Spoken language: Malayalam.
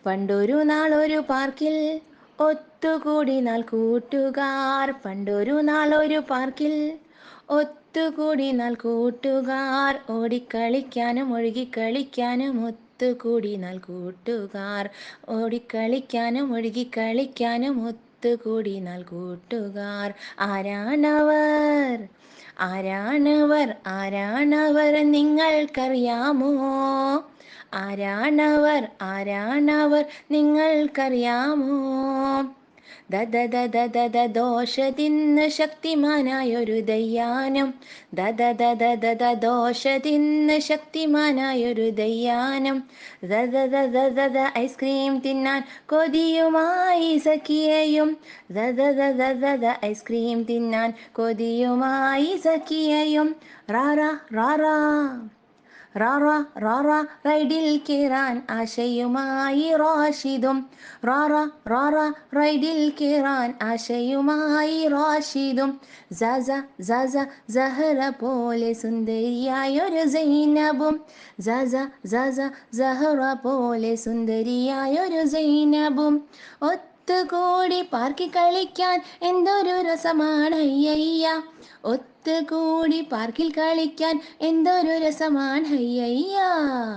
പണ്ടൊരു നാളൊരു പാർക്കിൽ ഒത്തുകൂടി നാൾ കൂട്ടുകാർ. പണ്ടൊരു നാളൊരു പാർക്കിൽ ഒത്തുകൂടി നാൾ കൂട്ടുകാർ. ഓടിക്കളിക്കാനും ഒഴുകിക്കളിക്കാനും ഒത്തുകൂടി നാൾ കൂട്ടുകാർ. ഓടിക്കളിക്കാനും ഒഴുകിക്കളിക്കാനും ഒത്തുകൂടി നാൾ കൂട്ടുകാർ. ആരാണവർ? ആരാണവർ? ആരാണവർ നിങ്ങൾക്കറിയാമോ? ആരാണവർ? ആരാണവർ നിങ്ങൾക്കറിയാമോ? ദോഷ തിന്ന് ശക്തിമാനായൊരു ദയ്യാനം. ദോഷ തിന്ന് ശക്തിമാനായൊരു ദയ്യാനം. ഐസ്ക്രീം തിന്നാൻ കൊതിയുമായി സഖിയയും. ഐസ്ക്രീം തിന്നാൻ കൊതിയുമായി സഖിയയും. റാറാ റാറാ റാറാ റാറാ റൈഡിൽ കേറാൻ ആശയുമായി റാഷിദും. റാറാ റാറാ റൈഡിൽ കേറാൻ ആശയുമായി റാഷിദും. സസ സസ സഹറ പോലെ സുന്ദരിയായൊരു സൈനബും. സസ സസ സഹറ പോലെ സുന്ദരിയായൊരു സൈനബും. ഒത്തുകൂടി പാർക്കിൽ കളിക്കാൻ എന്തൊരു രസമാണ് അയ്യയ്യ. ഒത്തുകൂടി പാർക്കിൽ കളിക്കാൻ എന്തൊരു രസമാണ് അയ്യയ്യ.